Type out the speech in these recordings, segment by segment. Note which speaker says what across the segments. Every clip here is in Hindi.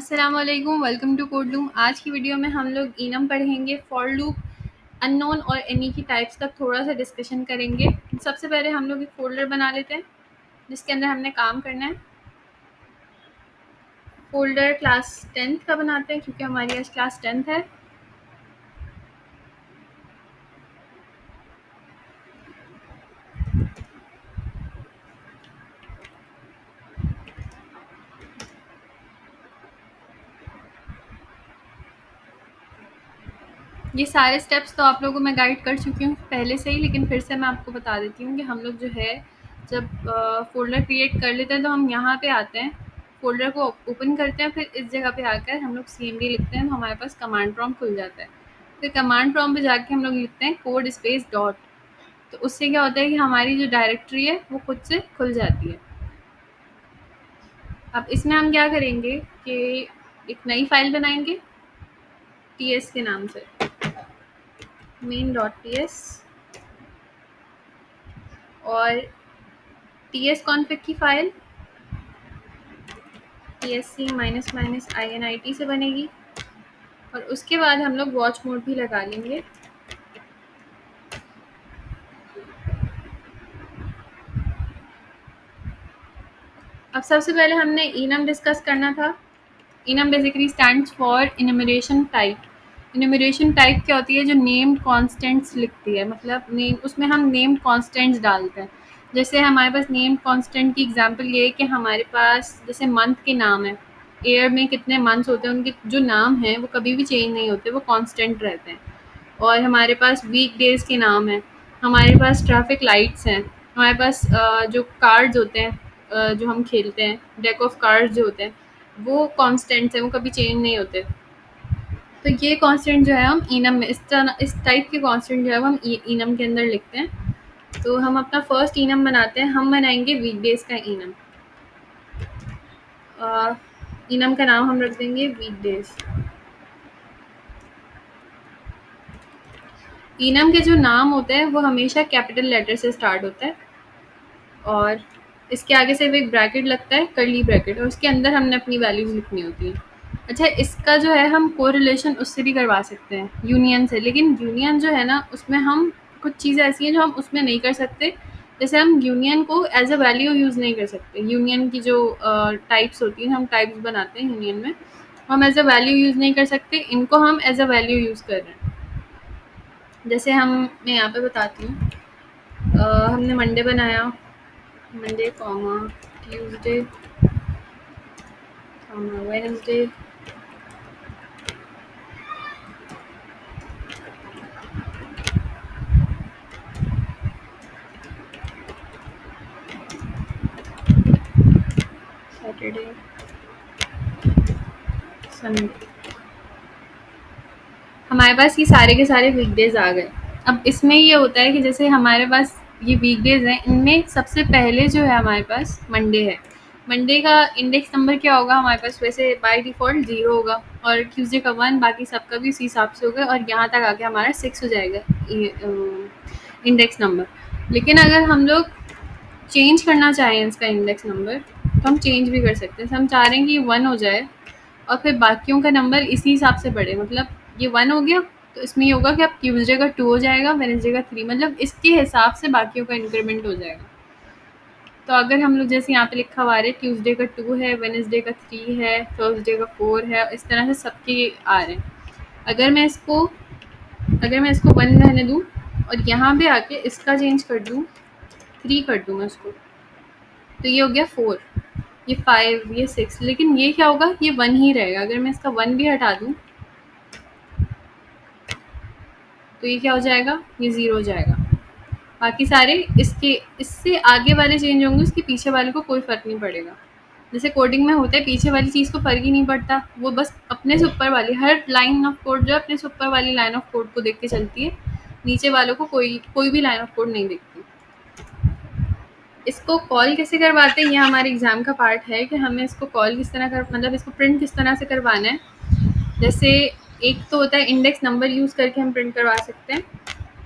Speaker 1: अस्सलामुअलैकुम, वेलकम टू कोड लूम। आज की वीडियो में हम लोग इनम पढ़ेंगे, फॉर लूप, अननोन और एनी की टाइप्स का थोड़ा सा डिस्कशन करेंगे। सबसे पहले हम लोग एक फोल्डर बना लेते हैं जिसके अंदर हमने काम करना है। फोल्डर क्लास 10th का बनाते हैं क्योंकि हमारी आज क्लास 10th है। ये सारे स्टेप्स तो आप लोगों को मैं गाइड कर चुकी हूँ पहले से ही, लेकिन फिर से मैं आपको बता देती हूँ कि हम लोग जो है जब फ़ोल्डर क्रिएट कर लेते हैं तो हम यहाँ पे आते हैं, फ़ोल्डर को ओपन करते हैं, फिर इस जगह पे आकर हम लोग cmd लिखते हैं तो हमारे पास कमांड प्रॉम्प्ट खुल जाता है। फिर कमांड प्रॉम्प्ट पे जाके हम लोग लिखते हैं कोड स्पेस डॉट, तो उससे क्या होता है कि हमारी जो डायरेक्टरी है वो खुद से खुल जाती है। अब इसमें हम क्या करेंगे कि एक नई फाइल बनाएंगे ts के नाम से, main.ts, और ts कॉन्फ़िग की फाइल tsc-init से बनेगी, और उसके बाद हम लोग वॉच मोड भी लगा लेंगे। अब सबसे पहले हमने enum डिस्कस करना था। enum basically stands for enumeration type. Enumeration type क्या होती है? जो नेम्ड कॉन्स्टेंट्स लिखती है, मतलब नेम, उसमें हम नेम्ड कॉन्स्टेंट्स डालते हैं। जैसे हमारे पास नेम्ड कॉन्स्टेंट की एग्जांपल ये है कि हमारे पास जैसे मंथ के नाम है, ईयर में कितने मंथ्स होते हैं, उनके जो नाम हैं वो कभी भी चेंज नहीं होते, वो कांस्टेंट रहते हैं। और हमारे पास वीक डेज़ के नाम हैं, हमारे पास ट्रैफिक लाइट्स हैं, हमारे पास जो कार्ड्स होते हैं, जो हम खेलते हैं, डेक ऑफ कार्ड्स जो होते हैं, वो कांस्टेंट्स हैं, वो कभी चेंज नहीं होते। तो ये कांस्टेंट जो है हम इनम में, इस टाइप के कांस्टेंट जो है वो हम इनम के अंदर लिखते हैं। तो हम अपना फर्स्ट इनम बनाते हैं, हम बनाएंगे वीकडेज का इनम। इनम का नाम हम रख देंगे वीकडेज। इनम के जो नाम होते हैं वो हमेशा कैपिटल लेटर से स्टार्ट होता है, और इसके आगे से एक ब्रैकेट लगता है, कर्ली ब्रैकेट, और उसके अंदर हमने अपनी वैल्यूज लिखनी होती है। अच्छा, इसका जो है हम कोरिलेशन उससे भी करवा सकते हैं, यूनियन से, लेकिन यूनियन जो है ना उसमें हम कुछ चीज़ें ऐसी हैं जो हम उसमें नहीं कर सकते। जैसे हम यूनियन को एज अ वैल्यू यूज़ नहीं कर सकते। यूनियन की जो टाइप्स होती हैं, हम टाइप्स बनाते हैं यूनियन में, हम एज अ वैल्यू यूज़ नहीं कर सकते। इनको हम एज अ वैल्यू यूज़ कर रहे हैं। जैसे मैं यहाँ पे बताती हूँ, हमने मंडे बनाया, Monday comma Tuesday comma Wednesday, Saturday, Sunday. हमारे पास ये सारे के सारे वीकडेज आ गए। अब इसमें ये होता है कि जैसे हमारे पास ये वीकडेज हैं, इनमें सबसे पहले जो है हमारे पास मंडे है। मंडे का इंडेक्स नंबर क्या होगा हमारे पास? वैसे बाय डिफ़ॉल्ट 0 होगा, और ट्यूसडे का 1, बाकी सबका भी उसी हिसाब से होगा, और यहाँ तक आके हमारा 6 हो जाएगा इंडेक्स नंबर। लेकिन अगर हम लोग चेंज करना चाहें इसका इंडेक्स नंबर तो हम चेंज भी कर सकते हैं। हम चाह रहे हैं कि 1 हो जाए और फिर बाकियों का नंबर इसी हिसाब से बढ़े, मतलब ये 1 हो गया तो इसमें ये होगा कि अब ट्यूसडे का 2 हो जाएगा, वेडनेसडे का 3, मतलब इसके हिसाब से बाकियों का इंक्रीमेंट हो जाएगा। तो अगर हम लोग जैसे यहाँ पे लिखा हुआ है, ट्यूसडे का 2 है, वेडनेसडे का 3 है, थर्सडे का 4 है, इस तरह से सबके आ रहे हैं। अगर मैं इसको 1 रहने दूँ और यहाँ पे आके इसका चेंज कर दूँ, 3 कर दूँ मैं उसको, तो ये हो गया 4, ये 5, ये 6, लेकिन ये क्या होगा, ये 1 ही रहेगा। अगर मैं इसका 1 भी हटा दूँ तो ये क्या हो जाएगा, ये 0 हो जाएगा। बाकी सारे इससे आगे वाले चेंज होंगे, उसके पीछे वाले को कोई फ़र्क नहीं पड़ेगा। जैसे कोडिंग में होता है, पीछे वाली चीज़ को फ़र्क ही नहीं पड़ता, वो बस अपने से ऊपर वाली, हर लाइन ऑफ कोड जो है अपने से ऊपर वाली लाइन ऑफ कोड को देख के चलती है, नीचे वालों को कोई भी लाइन ऑफ कोड नहीं दिखती। इसको कॉल कैसे करवाते हैं, ये हमारे एग्ज़ाम का पार्ट है कि हमें इसको कॉल किस तरह कर, मतलब इसको प्रिंट किस तरह से करवाना है। जैसे एक तो होता है इंडेक्स नंबर यूज़ करके हम प्रिंट करवा सकते हैं।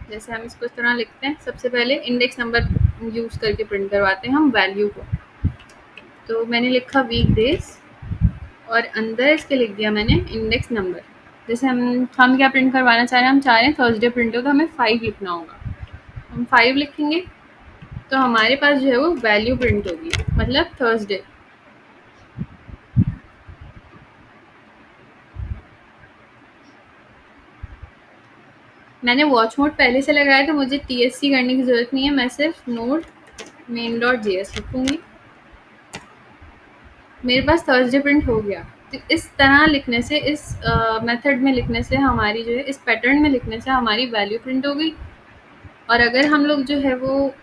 Speaker 1: जैसे हम इसको इस तरह लिखते हैं, सबसे पहले इंडेक्स नंबर यूज़ करके प्रिंट करवाते हैं हम वैल्यू को। तो मैंने लिखा वीक डेज और अंदर इसके लिख दिया मैंने इंडेक्स नंबर। जैसे हम क्या प्रिंट करवाना चाह रहे हैं, हम चाह रहे हैं थर्सडे प्रिंट हो, तो हमें 5 लिखना होगा। हम 5 लिखेंगे तो हमारे पास जो है वो वैल्यू प्रिंट होगी, मतलब थर्सडे। मैंने वॉच मोड पहले से लगाया है, तो मुझे TSC करने की ज़रूरत नहीं है। मैं सिर्फ नोड main.js लिखूँगी, मेरे पास थर्सडे प्रिंट हो गया। तो इस तरह लिखने से, इस मेथड में लिखने से हमारी जो है, इस पैटर्न में लिखने से हमारी वैल्यू प्रिंट हो गई। और अगर हम लोग जो है वो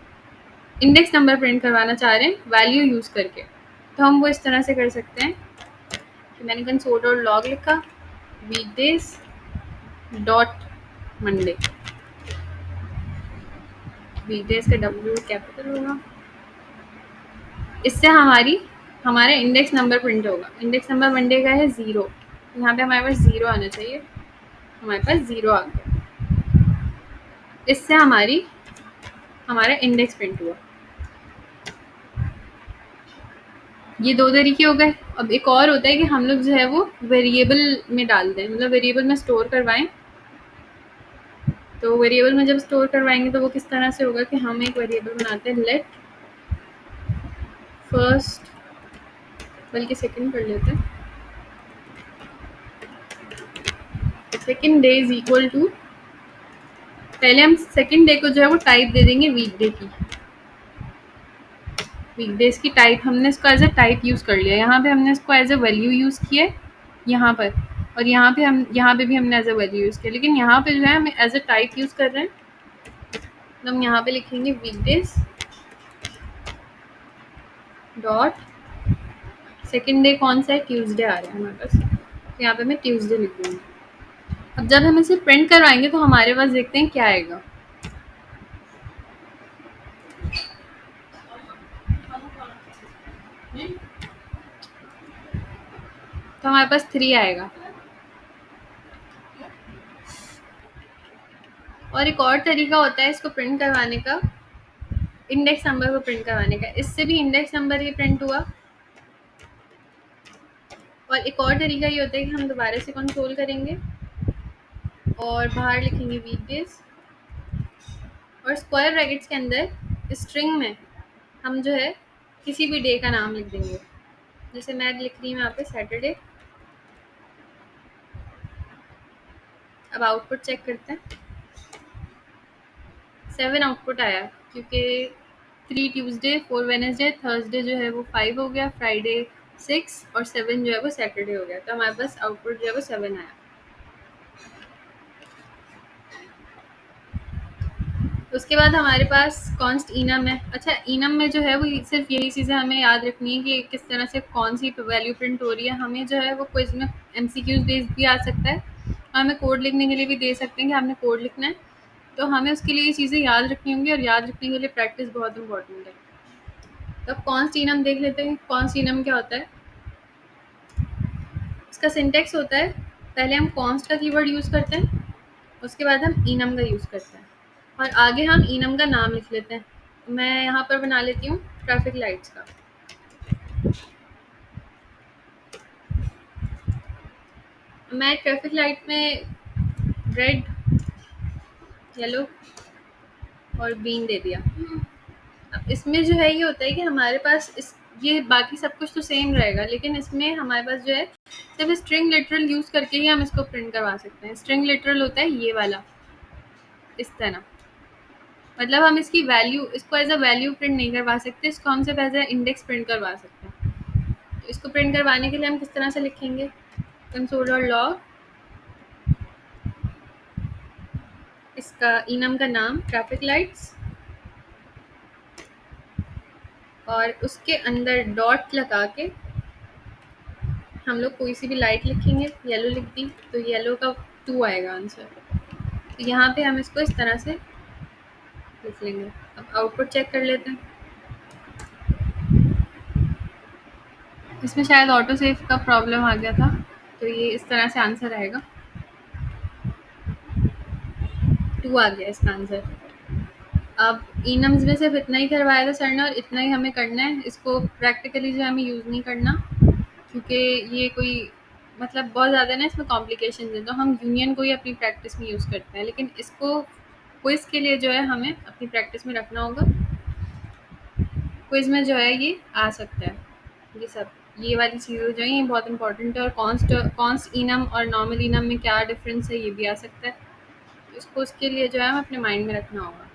Speaker 1: इंडेक्स नंबर प्रिंट करवाना चाह रहे हैं वैल्यू यूज़ करके, तो हम वो इस तरह से कर सकते हैं कि मैंने कंसोल डॉट लॉग लिखा, वीकडेज डॉट मंडे, वीकडेज का W कैपिटल होगा। इससे हमारा इंडेक्स नंबर प्रिंट होगा। इंडेक्स नंबर मंडे का है 0, यहाँ पे हमारे पास 0 आना चाहिए, हमारे पास 0 आ गया। इससे हमारा इंडेक्स प्रिंट हुआ। ये 2 तरीके हो गए। अब एक और होता है कि हम लोग जो है वो वेरिएबल में डाल दें, मतलब वेरिएबल में स्टोर करवाएँ। तो वेरिएबल में जब स्टोर करवाएँगे तो वो किस तरह से होगा कि हम एक वेरिएबल बनाते हैं, लेट फर्स्ट, बल्कि सेकंड कर लेते हैं, second day is equal to, पहले हम सेकंड डे को जो है वो टाइप दे देंगे वीकडे की। वीकडेज की टाइप हमने इसको एज अ टाइप यूज़ कर लिया। यहाँ पे हमने इसको एज अ वैल्यू यूज़ किया है यहाँ पर, और यहाँ पे भी हमने एज अ वैल्यू यूज़ किया, लेकिन यहाँ पे जो है हम एज अ टाइप यूज़ कर रहे हैं। तो हम यहाँ पे लिखेंगे वीकडेज डॉट, सेकेंड डे कौन सा है, ट्यूसडे आ रहा है हमारे पास, तो यहाँ पे मैं ट्यूसडे लिख दूँगी। अब जब हम इसे प्रिंट करवाएंगे तो हमारे पास देखते हैं क्या आएगा। तो हमारे पास 3 आएगा। और एक और तरीका होता है इसको प्रिंट करवाने का, इंडेक्स नंबर को प्रिंट करवाने का। इससे भी इंडेक्स नंबर ही प्रिंट हुआ। और एक और तरीका ये होता है कि हम दोबारा से कंसोल करेंगे और बाहर लिखेंगे वीकडेज, और स्क्वायर ब्रैकेट्स के अंदर स्ट्रिंग में हम जो है किसी भी डे का नाम लिख देंगे। जैसे मैं लिख रही हूँ यहाँ पे सैटरडे। अब आउटपुट चेक करते हैं। 7 आउटपुट आया, क्योंकि 3 ट्यूसडे, 4 वेडनेसडे, थर्सडे जो है वो 5 हो गया, फ्राइडे 6 और 7 जो है वो सैटरडे हो गया। तो हमारे पास आउटपुट जो है वो 7 आया। उसके बाद हमारे पास कॉन्स्ट इनम है। अच्छा, इनम में जो है वो सिर्फ यही चीज़ें हमें याद रखनी है कि किस तरह से कौन सी वैल्यू प्रिंट हो रही है। हमें जो है वो क्विज में MCQs बेस्ड भी आ सकता है, हमें कोड लिखने के लिए भी दे सकते हैं कि आपने कोड लिखना है। तो हमें उसके लिए ये चीज़ें याद रखनी होंगी, और याद रखने के लिए प्रैक्टिस बहुत इंपॉर्टेंट है। तो अब कॉन्स्ट इनम देख लेते हैं। कॉन्स्ट इनम क्या होता है, इसका सिंटेक्स होता है, पहले हम कॉन्स्ट का कीवर्ड यूज़ करते हैं, उसके बाद हम इनम का यूज़ करते हैं, और आगे हम इनम का नाम लिख लेते हैं। मैं यहाँ पर बना लेती हूँ ट्रैफिक लाइट्स का। मैं ट्रैफिक लाइट में रेड, येलो और ग्रीन दे दिया। अब इसमें जो है ये होता है कि हमारे पास ये बाकी सब कुछ तो सेम रहेगा, लेकिन इसमें हमारे पास जो है सिर्फ स्ट्रिंग लिटरल यूज़ करके ही हम इसको प्रिंट करवा सकते हैं। स्ट्रिंग लिटरल होता है ये वाला, इस तरह। मतलब हम इसको एज अ वैल्यू प्रिंट नहीं करवा सकते, इसको हम सिर्फ एज अ इंडेक्स प्रिंट करवा सकते हैं। तो इसको प्रिंट करवाने के लिए हम किस तरह से लिखेंगे, कंसोल और लॉग, इसका इनम का नाम ट्रैफिक लाइट्स, और उसके अंदर डॉट लगा के हम लोग कोई सी भी लाइट लिखेंगे। येलो लिख दी तो येलो का 2 आएगा आंसर। तो यहाँ पे हम इसको इस तरह से लिख लेंगे। अब आउटपुट चेक कर लेते हैं। इसमें शायद ऑटो सेव का प्रॉब्लम आ गया था, तो ये इस तरह से आंसर आएगा। 2 आ गया इसका आंसर। अब इनम्स में सिर्फ इतना ही करवाया था सर ने, और इतना ही हमें करना है। इसको प्रैक्टिकली जो हमें यूज़ नहीं करना। क्योंकि ये कोई मतलब बहुत ज़्यादा ना इसमें कॉम्प्लिकेशंस हैं, तो हम यूनियन को ही अपनी प्रैक्टिस में यूज़ करते हैं, लेकिन इसको क्विज़ के लिए जो है हमें अपनी प्रैक्टिस में रखना होगा। क्विज़ में जो है ये आ सकता है, ये सब ये वाली चीज़ें जो हैं ये बहुत इंपॉर्टेंट है। और कॉन्स्ट इनम और नॉर्मल इनम में क्या डिफरेंस है ये भी आ सकता है, इसको उसके लिए जो है हमें अपने माइंड में रखना होगा।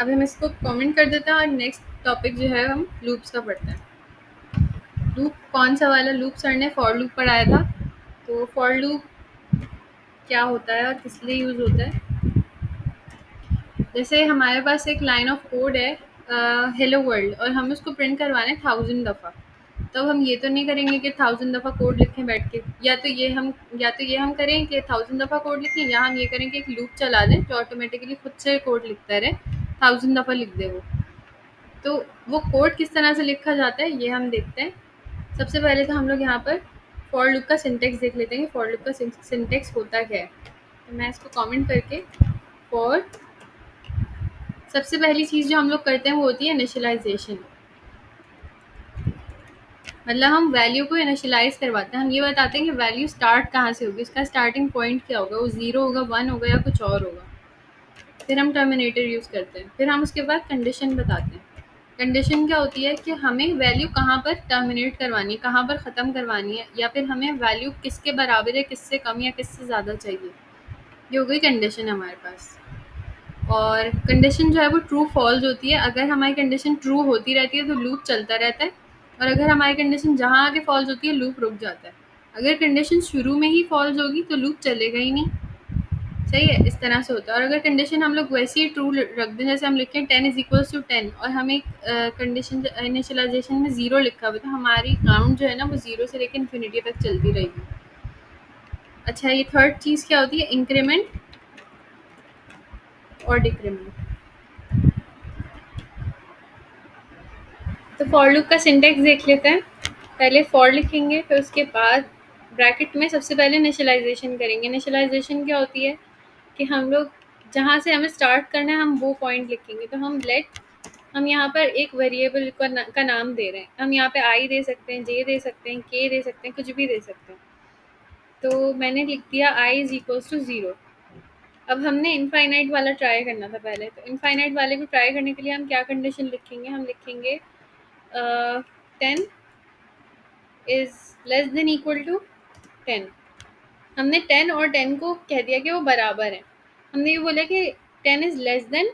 Speaker 1: अब हम इसको कमेंट कर देते हैं और नेक्स्ट टॉपिक जो है हम लूप्स का पढ़ते हैं। लूप कौन सा वाला लूप? सर ने फॉर लूप पढ़ाया था। तो फॉर लूप क्या होता है और किस लिए यूज़ होता है? जैसे हमारे पास एक लाइन ऑफ कोड है हेलो वर्ल्ड, और हमें उसको प्रिंट करवाना है 1000 दफ़ा। तब हम ये तो नहीं करेंगे कि 1000 दफ़ा कोड लिखें बैठ के, या तो ये हम करें कि 1000 दफ़ा कोड लिखें, या हम ये करें कि एक लूप चला दें जो ऑटोमेटिकली खुद से कोड लिखता रहे, 1000 दफ़ा लिख दे वो। तो वो कोड किस तरह से लिखा जाता है ये हम देखते हैं। सबसे पहले तो हम लोग यहाँ पर फॉर लूप का सिंटेक्स देख लेते हैं कि फॉर लूप का सिंटेक्स होता क्या है। तो मैं इसको कमेंट करके फॉर सबसे पहली चीज़ जो हम लोग करते हैं वो होती है इनिशियलाइजेशन। मतलब हम वैल्यू को इनिशियलाइज करवाते हैं, हम ये बताते हैं कि वैल्यू स्टार्ट कहाँ से होगी, उसका स्टार्टिंग पॉइंट क्या होगा, वो 0 होगा, 1 होगा या कुछ और होगा। फिर हम टर्मिनेटर यूज़ करते हैं। फिर हम उसके बाद कंडीशन बताते हैं। कंडीशन क्या होती है कि हमें वैल्यू कहाँ पर टर्मिनेट करवानी है, कहाँ पर ख़त्म करवानी है, या फिर हमें वैल्यू किसके बराबर है, किससे कम या किससे ज़्यादा चाहिए। ये हो गई कंडीशन हमारे पास। और कंडीशन जो है वो ट्रू फॉल्स होती है। अगर हमारी कंडीशन ट्रू होती रहती है तो लूप चलता रहता है, और अगर हमारी कंडीशन जहाँ आगे फॉल्स होती है लूप रुक जाता है। अगर कंडीशन शुरू में ही फॉल्स होगी तो लूप चलेगा ही नहीं। सही है, इस तरह से होता है। और अगर कंडीशन हम लोग वैसे ही ट्रू रख दें, जैसे हम लिखें 10 इज इक्वल्स टू 10, और हमें कंडीशन इनिशियलाइजेशन में 0 लिखा हुआ, तो हमारी काउंट जो है ना वो 0 से लेकर इन्फिनिटी तक चलती रहेगी। अच्छा, ये थर्ड चीज़ क्या होती है? इंक्रीमेंट और डिक्रीमेंट। तो फॉर लूप का सिंटेक्स देख लेते हैं। पहले फॉर लिखेंगे, फिर उसके बाद ब्रैकेट में सबसे पहले इनिशियलाइजेशन करेंगे। इनिशियलाइजेशन क्या होती है कि हम लोग जहाँ से हमें स्टार्ट करना है हम वो पॉइंट लिखेंगे। तो हम यहाँ पर एक वेरिएबल का नाम दे रहे हैं। हम यहाँ पे आई दे सकते हैं, जे दे सकते हैं, के दे सकते हैं, कुछ भी दे सकते हैं। तो मैंने लिख दिया आई इज इक्वल्स टू 0। अब हमने इनफाइनाइट वाला ट्राई करना था पहले। तो इनफाइनाइट वाले को ट्राई करने के लिए हम क्या कंडीशन लिखेंगे? हम लिखेंगे 10 is less than equal to 10। हमने 10 और 10 को कह दिया कि वो बराबर है। हमने ये बोला कि 10 इज लेस देन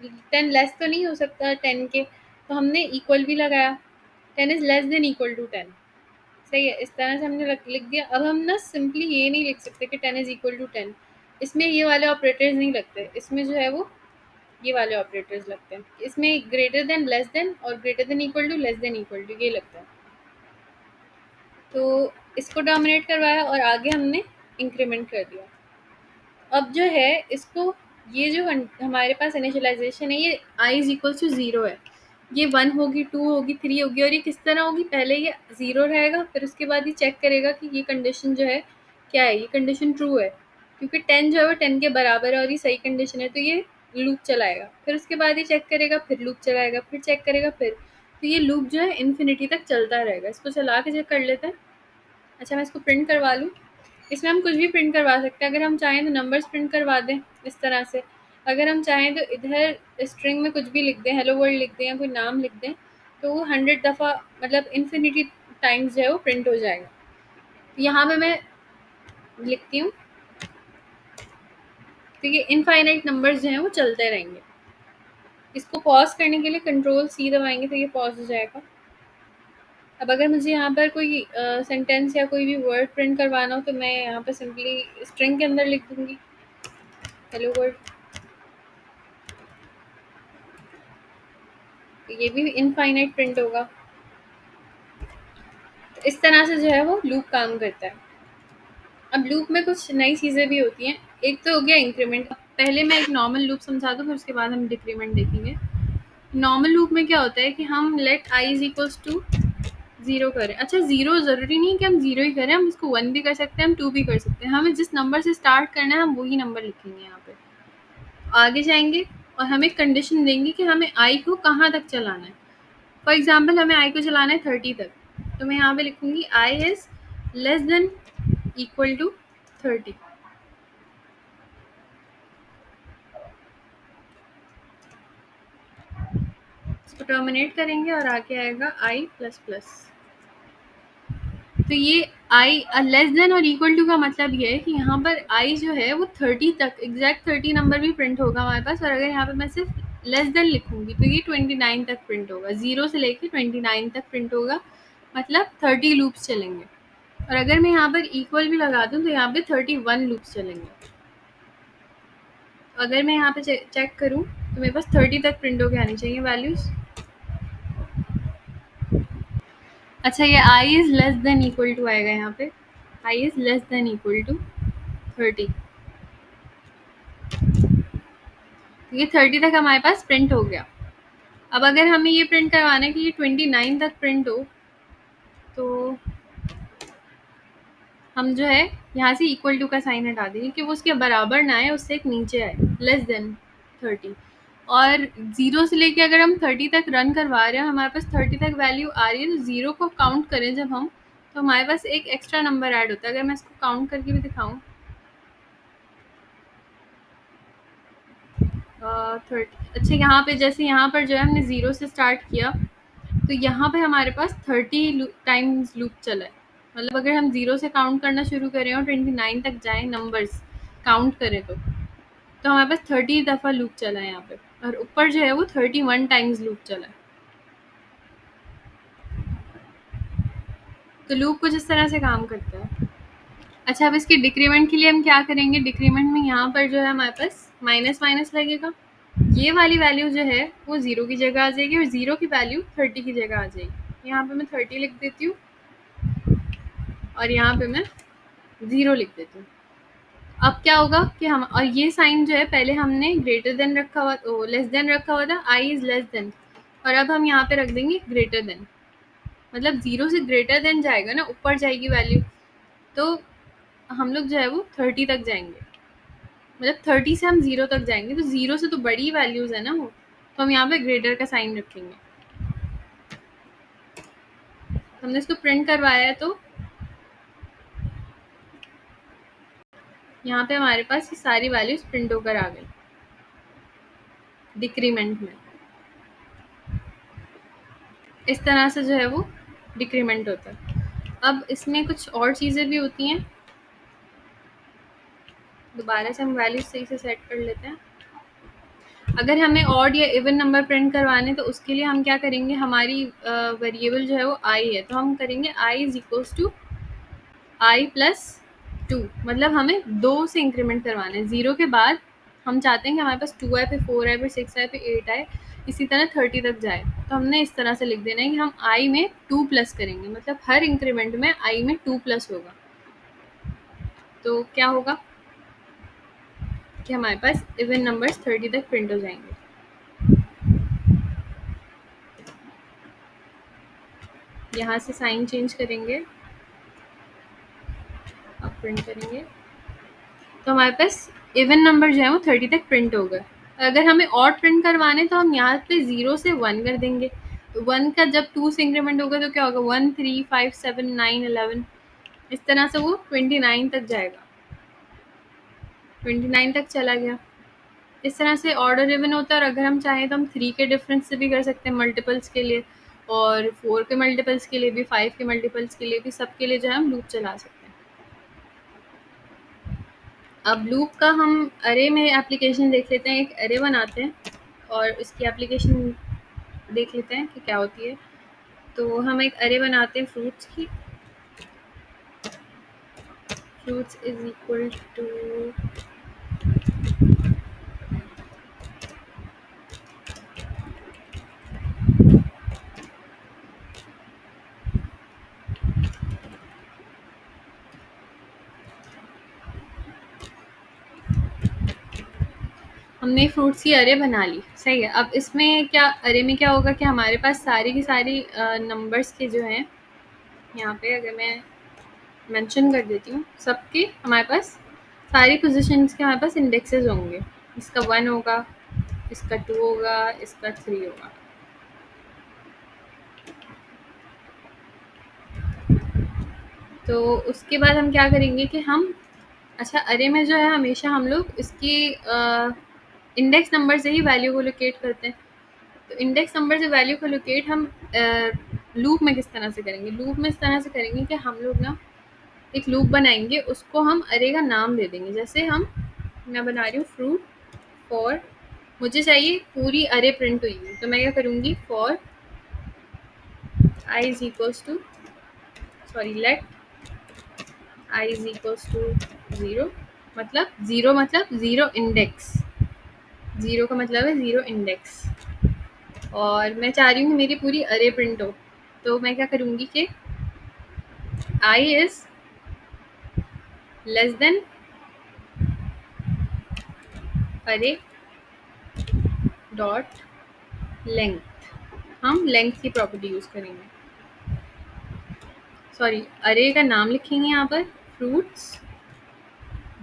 Speaker 1: 10, लेस तो नहीं हो सकता 10 के, तो हमने इक्वल भी लगाया। 10 is less than equal to 10। सही है, इस तरह से हमने लिख दिया। अब हम ना सिंपली ये नहीं लिख सकते कि 10 इज इक्वल टू 10। इसमें ये वाले ऑपरेटर्स नहीं लगते, इसमें जो है वो ये वाले ऑपरेटर्स लगते हैं। इसमें ग्रेटर देन, लेस देन और greater than equal to, less than equal to, ये लगता है। तो इसको डोमिनेट करवाया और आगे हमने इंक्रीमेंट कर दिया। अब जो है इसको, ये जो हमारे पास इनिशियलाइजेशन है ये आई इज इक्वल टू 0 है। ये 1 होगी, 2 होगी, 3 होगी, और ये किस तरह होगी? पहले ये 0 रहेगा, फिर उसके बाद ये चेक करेगा कि ये कंडीशन जो है क्या है, ये कंडीशन ट्रू है, क्योंकि 10 जो है वो 10 के बराबर है और ये सही कंडीशन है, तो ये लूप चलाएगा। फिर उसके बाद ये चेक करेगा, फिर लूप चलाएगा, फिर चेक करेगा, फिर। तो ये लूप जो है इन्फिनिटी तक चलता रहेगा। इसको चला के चेक कर लेते हैं। अच्छा, मैं इसको प्रिंट करवा लूँ। इसमें हम कुछ भी प्रिंट करवा सकते हैं। अगर हम चाहें तो नंबर्स प्रिंट करवा दें इस तरह से। अगर हम चाहें तो इधर स्ट्रिंग में कुछ भी लिख दें, हेलो वर्ल्ड लिख दें या कोई नाम लिख दें, तो वो 100 दफ़ा मतलब इन्फिनिटी टाइम्स जो है वो प्रिंट हो जाएगा। यहाँ पे मैं लिखती हूँ, तो ये इनफाइनाइट नंबर्स जो हैं वो चलते रहेंगे। इसको पॉज करने के लिए कंट्रोल सी दबाएंगे तो ये पॉज हो जाएगा। अब अगर मुझे यहाँ पर कोई सेंटेंस या कोई भी वर्ड प्रिंट करवाना हो तो मैं यहाँ पर सिंपली स्ट्रिंग के अंदर लिख दूँगी हेलो वर्ल्ड। तो ये भी इनफाइनाइट प्रिंट होगा। तो इस तरह से जो है वो लूप काम करता है। अब लूप में कुछ नई चीज़ें भी होती हैं। एक तो हो गया इंक्रीमेंट। पहले मैं एक नॉर्मल लूप समझा दूँ, फिर उसके बाद हम डिक्रीमेंट देखेंगे। नॉर्मल लूप में क्या होता है कि हम let i is equals to 0 करें। अच्छा, 0 ज़रूरी नहीं है कि हम 0 ही करें, हम इसको 1 भी कर सकते हैं, हम 2 भी कर सकते हैं। हमें जिस नंबर से स्टार्ट करना है हम वही नंबर लिखेंगे। यहाँ पे आगे जाएंगे और हम एक कंडीशन देंगे कि हमें आई को कहाँ तक चलाना है। फॉर एग्जाम्पल हमें आई को चलाना है 30 तक, तो मैं यहाँ पे लिखूंगी i is less than equal to 30। इसको टर्मिनेट करेंगे और आके आएगा आई प्लस प्लस। तो ये आई लेस देन और इक्वल टू का मतलब ये है कि यहाँ पर आई जो है वो 30 तक, एग्जैक्ट 30 नंबर भी प्रिंट होगा हमारे पास। और अगर यहाँ पे मैं सिर्फ लेस देन लिखूंगी तो ये 29 तक प्रिंट होगा, 0 से लेके 29 तक प्रिंट होगा, मतलब 30 लूप्स चलेंगे। और अगर मैं यहाँ पर इक्वल भी लगा दूँ तो यहाँ पे 31 लूप्स चलेंगे। अगर मैं यहाँ पे चेक करूँ तो मेरे पास 30 तक प्रिंट होके आनी चाहिए वैल्यूज। अच्छा, ये i is less than equal to आएगा यहाँ पे, i is less than equal to 30। ये 30 तक हमारे पास प्रिंट हो गया। अब अगर हमें ये प्रिंट करवाना है कि ये 29 तक प्रिंट हो, तो हम जो है यहाँ से इक्वल टू का साइन हटा देंगे कि वो उसके बराबर ना आए, उससे एक नीचे आए, लेस देन 30। और 0 से लेके अगर हम 30 तक रन करवा रहे हैं, हमारे पास 30 तक वैल्यू आ रही है, तो 0 को काउंट करें जब हम, तो हमारे पास एक एक्स्ट्रा नंबर ऐड होता है। अगर मैं इसको काउंट करके भी दिखाऊँ, 30। अच्छा, यहाँ पे जैसे यहाँ पर जो है हमने 0 से स्टार्ट किया, तो यहाँ पे हमारे पास 30 टाइम्स लूप चला है। मतलब अगर हम 0 से काउंट करना शुरू करें और 29 तक जाएं, नंबर्स काउंट करें, तो हमारे पास 30 दफ़ा लूप चला है यहाँ पे। और ऊपर जो है वो 31 टाइम्स लूप चला है। तो लूप कुछ इस तरह से काम करता है। अच्छा, अब इसके डिक्रीमेंट के लिए हम क्या करेंगे, डिक्रीमेंट में यहाँ पर जो है हमारे पास माइनस माइनस लगेगा। ये वाली वैल्यू जो है वो 0 की जगह आ जाएगी और 0 की वैल्यू 30 की जगह आ जाएगी। यहाँ पे मैं 30 लिख देती हूँ और यहाँ पे मैं 0 लिख देती हूँ। अब क्या होगा कि हम, और ये साइन जो है पहले हमने ग्रेटर देन रखा हुआ, लेस देन रखा हुआ था, आई इज लेस देन, और अब हम यहाँ पे रख देंगे ग्रेटर देन। मतलब 0 से ग्रेटर देन जाएगा ना, ऊपर जाएगी वैल्यू, तो हम लोग जो है वो 30 तक जाएंगे। मतलब 30 से हम 0 तक जाएंगे, तो 0 से तो बड़ी वैल्यूज है ना वो, तो हम यहाँ पे ग्रेटर का साइन रखेंगे। हमने इसको प्रिंट करवाया है, तो यहाँ पे हमारे पास ये सारी वैल्यूज प्रिंट होकर आ गई डिक्रीमेंट में। इस तरह से जो है वो डिक्रीमेंट होता है। अब इसमें कुछ और चीज़ें भी होती हैं, दोबारा से हम वैल्यूज सही से सेट कर लेते हैं। अगर हमें ऑड या इवन नंबर प्रिंट करवाने, तो उसके लिए हम क्या करेंगे, हमारी वेरिएबल जो है वो आई है, तो हम करेंगे i is equals to i plus 2। मतलब हमें 2 से इंक्रीमेंट करवाना है। 0 के बाद हम चाहते हैं कि हमारे पास 2 आए, फिर 4 आए, फिर 6 आए, फिर 8 आए, इसी तरह 30 तक जाए। तो हमने इस तरह से लिख देना है कि हम आई में 2 प्लस करेंगे, मतलब हर इंक्रीमेंट में आई में 2 प्लस होगा। तो क्या होगा कि हमारे पास इवन नंबर्स 30 तक प्रिंट हो जाएंगे। यहाँ से साइन चेंज करेंगे, अब प्रिंट करेंगे, तो हमारे पास इवन नंबर जो है वो 30 तक प्रिंट होगा। अगर हमें और प्रिंट करवाने, तो हम यहाँ पे 0 से 1 कर देंगे। 1 का जब 2 से इंक्रीमेंट होगा तो क्या होगा, 1 3 5 7 9 11, इस तरह से वो 29 तक जाएगा। 29 तक चला गया। इस तरह से ऑर्डर इवन होता है। और अगर हम चाहें तो हम 3 के डिफरेंस से भी कर सकते हैं मल्टीपल्स के लिए, और 4 के मल्टीपल्स के लिए भी, 5 के मल्टीपल्स के लिए भी, सबके लिए जो है हम लूप चला सकते हैं। अब लूप का हम अरे में एप्लीकेशन देख लेते हैं। एक अरे बनाते हैं और इसकी एप्लीकेशन देख लेते हैं कि क्या होती है। तो हम एक अरे बनाते हैं फ्रूट्स की। फ्रूट्स इज इक्वल टू, हमने फ्रूट्स की अरे बना ली, सही है। अब इसमें क्या, अरे में क्या होगा कि हमारे पास सारी की सारी नंबर्स के जो हैं, यहाँ पे अगर मैं मेंशन कर देती हूँ, सबके हमारे पास सारी पोजीशंस के हमारे पास इंडेक्सेस होंगे। इसका 1 होगा, इसका 2 होगा, इसका 3 होगा। तो उसके बाद हम क्या करेंगे कि हम अच्छा अरे में जो है हमेशा हम लोग इसकी इंडेक्स नंबर से ही वैल्यू को लोकेट करते हैं। तो इंडेक्स नंबर से वैल्यू को लोकेट हम लूप में किस तरह से करेंगे? लूप में इस तरह से करेंगे कि हम लोग ना एक लूप बनाएंगे, उसको हम अरे का नाम दे देंगे। जैसे मैं बना रही हूँ फ्रूट फॉर, मुझे चाहिए पूरी अरे प्रिंट हुई है, तो मैं क्या करूँगी for i is equals to sorry let i is equals to zero, मतलब ज़ीरो इंडेक्स, ज़ीरो का मतलब है ज़ीरो इंडेक्स, और मैं चाह रही हूँ कि मेरी पूरी अरे प्रिंट हो। तो मैं क्या करूँगी कि आई इज लेस देन अरे डॉट लेंथ, हम लेंथ की प्रॉपर्टी यूज़ करेंगे, सॉरी अरे का नाम लिखेंगे यहाँ पर फ्रूट्स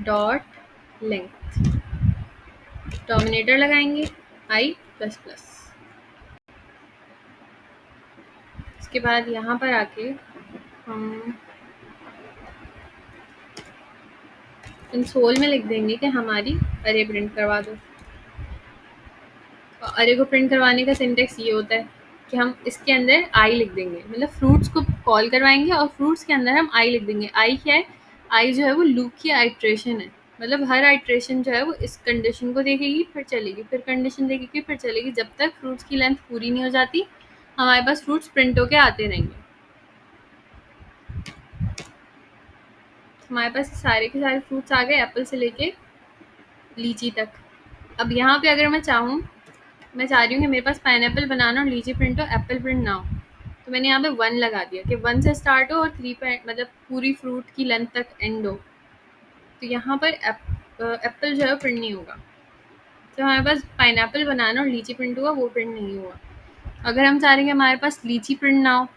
Speaker 1: डॉट लेंथ, डोमिनेटर लगाएंगे आई प्लस प्लस। इसके बाद यहाँ पर आके हम कंसोल में लिख देंगे कि हमारी अरे प्रिंट करवा दो। अरे को प्रिंट करवाने का सिंटेक्स ये होता है कि हम इसके अंदर आई लिख देंगे, मतलब फ्रूट्स को कॉल करवाएंगे और फ्रूट्स के अंदर हम आई लिख देंगे। आई क्या है? आई जो है वो लूप की आइट्रेशन है, मतलब हर आइट्रेशन जो है वो इस कंडीशन को देखेगी, फिर चलेगी, फिर कंडीशन देखेगी, फिर चलेगी, जब तक फ्रूट्स की लेंथ पूरी नहीं हो जाती हमारे पास फ्रूट्स प्रिंट होके आते रहेंगे। हमारे पास सारे के सारे फ्रूट्स आ गए, एप्पल से लेके लीची तक। अब यहाँ पे अगर मैं चाहूँ, मैं चाह रही हूँ कि मेरे पास पाइनएप्पल बनाना और लीची प्रिंट हो, एप्पल प्रिंट ना हो, तो मैंने यहाँ पे 1 लगा दिया कि 1 से स्टार्ट हो और 3 पे मतलब पूरी फ्रूट की लेंथ तक एंड हो। तो यहाँ पर एप्पल जो है प्रिंट नहीं होगा। तो हमारे पास पाइनएप्पल बनाना और लीची प्रिंट हुआ, वो प्रिंट नहीं हुआ। अगर हम चाह रहे हैं कि हमारे पास लीची प्रिंट ना हो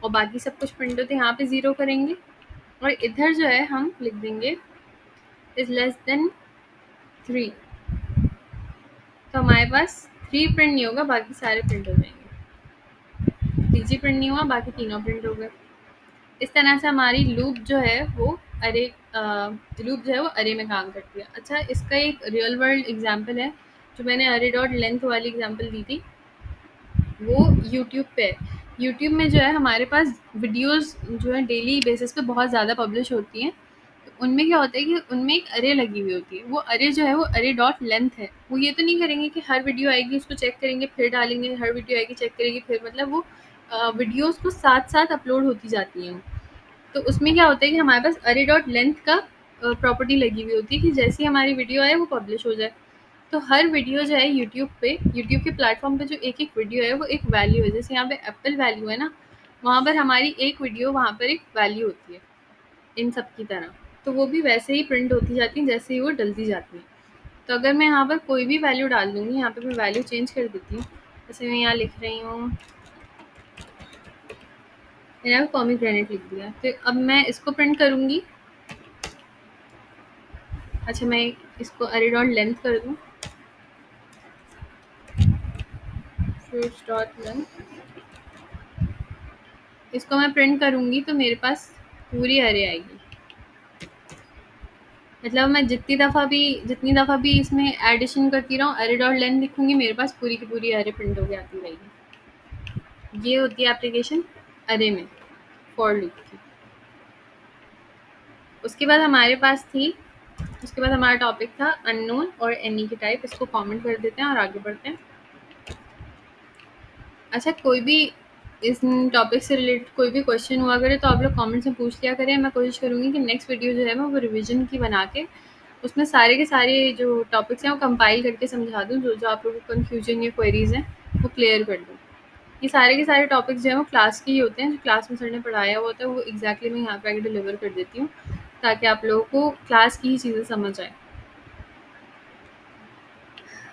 Speaker 1: और बाकी सब कुछ प्रिंट हो, तो यहाँ पे 0 करेंगे और इधर जो है हम लिख देंगे इज लेस देन 3। तो हमारे पास 3 प्रिंट नहीं होगा, बाकी सारे प्रिंट हो जाएंगे। लीची प्रिंट नहीं हुआ, बाकी तीनों प्रिंट हो गए। इस तरह से हमारी लूप जो है वो अरे लूप जो है वो अरे में काम करती है। अच्छा, इसका एक रियल वर्ल्ड एग्जांपल है, जो मैंने अरे डॉट लेंथ वाली एग्जांपल दी थी, वो यूट्यूब पे है। यूट्यूब में जो है हमारे पास वीडियोस जो है डेली बेसिस पे बहुत ज़्यादा पब्लिश होती हैं। तो उनमें क्या होता है कि उनमें एक अरे लगी हुई होती है, वो अरे जो है वो अरे डॉट लेंथ है। वो ये तो नहीं करेंगे कि हर वीडियो आएगी उसको चेक करेंगे फिर डालेंगे, हर वीडियो आएगी चेक करेंगे फिर, मतलब वो वीडियोस को साथ साथ अपलोड होती जाती हैं। तो उसमें क्या होता है कि हमारे पास अरे डॉट लेंथ का प्रॉपर्टी लगी हुई होती है कि जैसी हमारी वीडियो आए वो पब्लिश हो जाए। तो हर वीडियो जो है यूट्यूब पे, यूट्यूब के प्लेटफॉर्म पे जो एक एक वीडियो है वो एक वैल्यू है। जैसे यहाँ पे एप्पल वैल्यू है ना, वहाँ पर हमारी एक वीडियो वहाँ पर एक वैल्यू होती है इन सब की तरह। तो वो भी वैसे ही प्रिंट होती जाती हैं जैसे ही वो डलती जाती हैं। तो अगर मैं यहाँ पर कोई भी वैल्यू डाल दूँगी, यहाँ पे मैं वैल्यू चेंज कर देती हूँ। जैसे मैं यहाँ लिख रही हूँ, मैंने यहाँ पोमीग्रेनेट लिख दिया, तो अब मैं इसको प्रिंट करूँगी। अच्छा, मैं इसको अरे डॉट लेंथ कर दूँ, फ्रूट्स डॉट लेंथ, इसको मैं प्रिंट करूँगी तो मेरे पास पूरी अरे आएगी। मतलब मैं जितनी दफ़ा भी इसमें एडिशन करती रहूँ, अरे डॉट लेंथ लिखूँगी, मेरे पास पूरी की पूरी अरे प्रिंट होके आती रहेगी। ये होती है एप्लीकेशन अरे में फॉर लूप की। उसके बाद हमारे पास थी उसके बाद हमारा टॉपिक था अननोन और एनी की टाइप। इसको कमेंट कर देते हैं और आगे बढ़ते हैं। अच्छा, कोई भी इस टॉपिक से रिलेटेड कोई भी क्वेश्चन हुआ करे तो आप लोग कमेंट्स में पूछ लिया करें। मैं कोशिश करूँगी कि नेक्स्ट वीडियो जो है मैं वो रिवीजन की बना के उसमें सारे के सारे जो टॉपिक्स हैं वो कंपाइल करके समझा दूँ, जो जो आप लोगों को कन्फ्यूजन या क्वेरीज हैं वो क्लियर कर दूँ। ये सारे के सारे टॉपिक्स जो हैं वो क्लास के ही होते हैं, जो क्लास में सर ने पढ़ाया हुआ होता है वो एग्जैक्टली मैं यहाँ पे आके डिलीवर कर देती हूँ, ताकि आप लोगों को क्लास की ही चीज़ें समझ आए।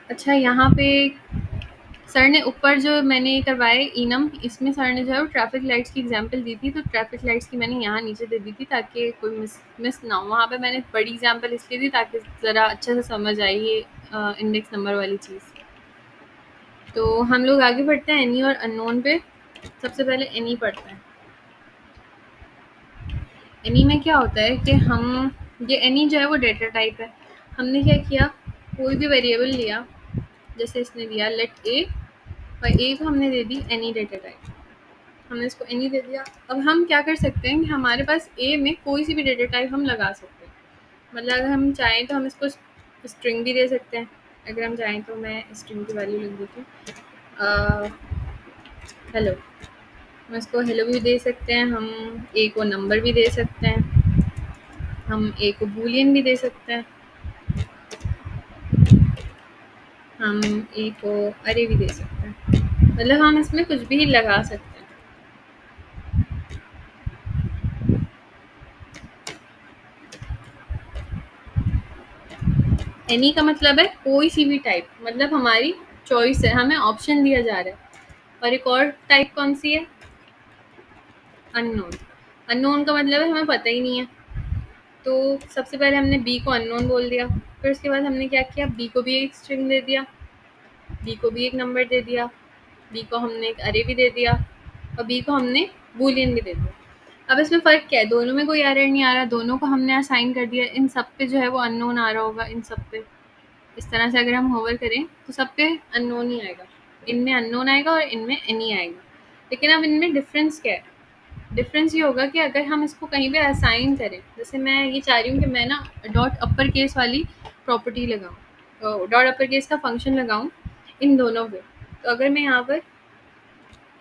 Speaker 1: अच्छा, यहाँ पे सर ने ऊपर जो मैंने करवाया इनम, इसमें सर ने जो है वो ट्रैफिक लाइट्स की एग्जांपल दी थी, तो ट्रैफिक लाइट्स की मैंने यहाँ नीचे दे दी थी ताकि कोई मिस ना हो। वहाँ पे मैंने बड़ी एग्जांपल इसलिए दी ताकि ज़रा अच्छे से समझ आई ये इंडेक्स नंबर वाली चीज़। तो हम लोग आगे बढ़ते हैं एनी और अननोन पे। सबसे पहले एनी पढ़ते हैं। एनी में क्या होता है कि हम ये एनी जो है वो डेटा टाइप है। हमने क्या किया, कोई भी वेरिएबल लिया, जैसे इसने दिया लेट ए, और ए को हमने दे दी एनी डेटा टाइप, हमने इसको एनी दे दिया। अब हम क्या कर सकते हैं कि हमारे पास ए में कोई सी भी डेटा टाइप हम लगा सकते हैं। मतलब अगर हम चाहें तो हम इसको स्ट्रिंग भी दे सकते हैं। अगर हम चाहें तो मैं स्ट्रिंग की वैल्यू लिख देती हूँ, हेलो। हम इसको हेलो भी दे सकते हैं, हम ए को नंबर भी दे सकते हैं, हम ए को बूलियन भी दे सकते हैं, हम ए को अरे भी दे सकते हैं। मतलब हम इसमें कुछ भी लगा सकते हैं। एनी का मतलब है कोई सी भी टाइप, मतलब हमारी चॉइस है, हमें ऑप्शन दिया जा रहा है। और एक और टाइप कौन सी है, अननोन। अननोन का मतलब है हमें पता ही नहीं है। तो सबसे पहले हमने बी को अननोन बोल दिया, फिर उसके बाद हमने क्या किया, बी को भी एक स्ट्रिंग दे दिया, बी को भी एक नंबर दे दिया, बी को हमने एक अरे भी दे दिया, और बी को हमने बूलियन भी दे दिया। अब इसमें फ़र्क क्या है, दोनों में कोई एरर नहीं आ रहा, दोनों को हमने असाइन कर दिया। इन सब पे जो है वो अननोन आ रहा होगा, इन सब पे इस तरह से अगर हम होवर करें तो सब पे अननोन ही आएगा। इनमें अननोन आएगा और इनमें एनी आएगा। लेकिन अब इनमें डिफरेंस क्या है, डिफरेंस ये होगा कि अगर हम इसको कहीं पे असाइन करें, जैसे मैं ये चाह रही हूँ कि मैं ना डॉट अपर केस वाली प्रॉपर्टी लगाऊँ, तो डॉट अपर केस का फंक्शन लगाऊँ इन दोनों पे। तो अगर मैं यहाँ पर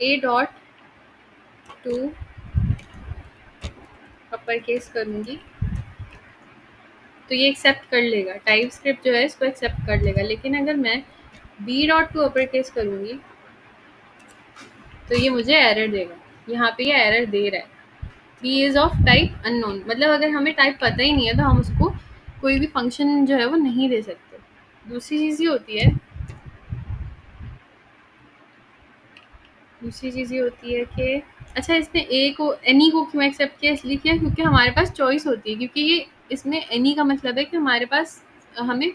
Speaker 1: ए डॉट टू अपर केस करूँगी तो ये एक्सेप्ट कर लेगा, टाइप स्क्रिप्ट जो है इसको एक्सेप्ट कर लेगा। लेकिन अगर मैं B dot to upper case करूँगी तो ये मुझे एरर देगा। यहाँ पे ये एरर दे रहा है, B is of type unknown. मतलब अगर हमें टाइप पता ही नहीं है तो हम उसको कोई भी फंक्शन जो है वो नहीं दे सकते। दूसरी चीज़ ये होती है, दूसरी चीज़ ये होती है कि अच्छा, इसने ए को एनी को क्यों एक्सेप्ट किया, इसलिए किया क्योंकि हमारे पास चॉइस होती है। क्योंकि ये इसमें एनी का मतलब है कि हमारे पास हमें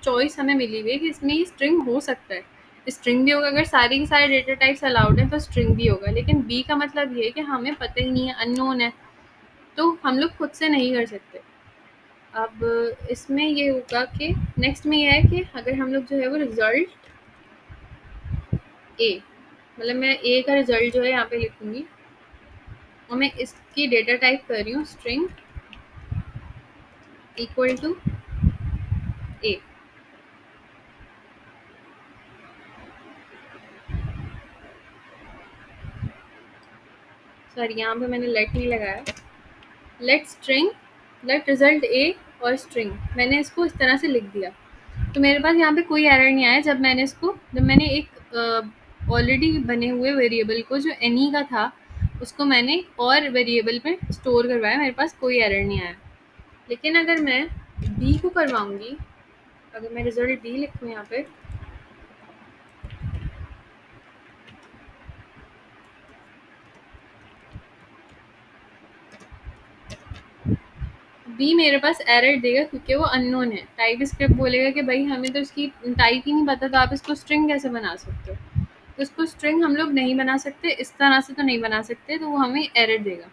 Speaker 1: चॉइस हमें मिली हुई है कि इसमें ये स्ट्रिंग हो सकता है, स्ट्रिंग भी होगा। अगर सारे के सारे डेटा टाइप्स अलाउड हैं तो स्ट्रिंग भी होगा। लेकिन बी का मतलब ये है कि हमें पता ही नहीं है, अननोन है, तो हम लोग खुद से नहीं कर सकते। अब इसमें ये होगा कि नेक्स्ट में ये है कि अगर हम लोग जो है वो रिजल्ट ए, मतलब मैं ए का रिजल्ट जो है यहाँ पे लिखूंगी और मैं इसकी डेटा टाइप कर रही हूँ string equal to A. Sorry, यहाँ पे मैंने लेट नहीं लगाया, let string let result A और स्ट्रिंग, मैंने इसको इस तरह से लिख दिया। तो मेरे पास यहाँ पे कोई एरर नहीं आया जब मैंने एक ऑलरेडी बने हुए वेरिएबल को जो एनी का था उसको मैंने और वेरिएबल में स्टोर करवाया, मेरे पास कोई एरर नहीं आया। लेकिन अगर मैं बी को करवाऊंगी, अगर मैं रिजल्ट बी लिखूँ यहाँ पे, बी मेरे पास एरर देगा क्योंकि वो अननोन है। टाइप स्क्रिप्ट बोलेगा कि भाई हमें तो इसकी टाइप ही नहीं पता, तो आप इसको स्ट्रिंग कैसे बना सकते हो। तो इसको स्ट्रिंग हम लोग नहीं बना सकते, इस तरह से तो नहीं बना सकते, तो वो हमें एरर देगा।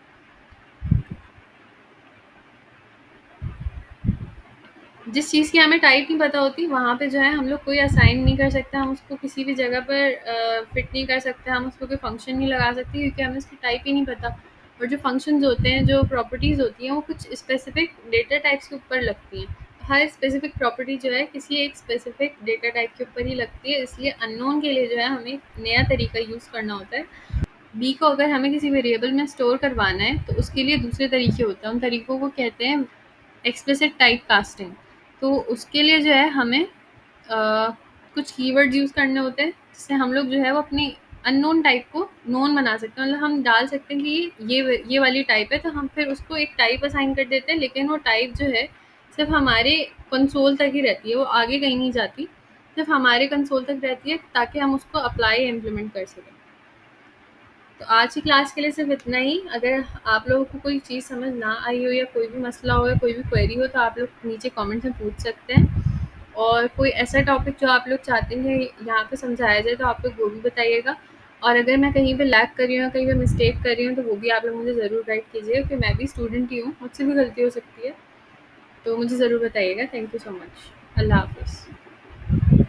Speaker 1: जिस चीज़ की हमें टाइप नहीं पता होती वहाँ पे जो है हम लोग कोई असाइन नहीं कर सकते, हम उसको किसी भी जगह पर फिट नहीं कर सकते, हम उसको कोई फंक्शन नहीं लगा सकते क्योंकि हमें उसकी टाइप ही नहीं पता। और जो फंक्शंस होते हैं, जो प्रॉपर्टीज़ होती हैं, वो कुछ स्पेसिफिक डेटा टाइप्स के ऊपर लगती हैं। हर स्पेसिफिक प्रॉपर्टी जो है किसी एक स्पेसिफिक डेटा टाइप के ऊपर ही लगती है। इसलिए अननोन के लिए जो है हमें नया तरीका यूज़ करना होता है। बी को अगर हमें किसी वेरिएबल में स्टोर करवाना है तो उसके लिए दूसरे तरीके होते हैं, उन तरीकों को कहते हैं एक्सप्लिसिट टाइप कास्टिंग। तो उसके लिए जो है हमें कुछ कीवर्ड्स यूज़ करने होते हैं जिससे हम लोग जो है वो अपनी अननोन टाइप को नोन बना सकते हैं। मतलब हम डाल सकते हैं कि ये वाली टाइप है, तो हम फिर उसको एक टाइप असाइन कर देते हैं, लेकिन वो टाइप जो है सिर्फ हमारे कंसोल तक ही रहती है, वो आगे कहीं नहीं जाती, सिर्फ हमारे कंसोल तक रहती है ताकि हम उसको अप्लाई इम्प्लीमेंट कर सकें। तो आज की क्लास के लिए सिर्फ इतना ही। अगर आप लोगों को कोई चीज़ समझ ना आई हो या कोई भी मसला हो या कोई भी क्वेरी हो तो आप लोग नीचे कमेंट्स में पूछ सकते हैं। और कोई ऐसा टॉपिक जो आप लोग चाहते हैं यहाँ पे समझाया जाए तो आप लोग वो भी बताइएगा। और अगर मैं कहीं पे लैग कर रही हूँ या कहीं पे मिस्टेक कर रही हूँ तो वो भी आप लोग मुझे ज़रूर गाइड कीजिएगा, क्योंकि मैं भी स्टूडेंट ही हूँ, मुझसे भी गलती हो सकती है। तो मुझे ज़रूर बताइएगा। Thank you so much. अल्लाह हाफ़िज़।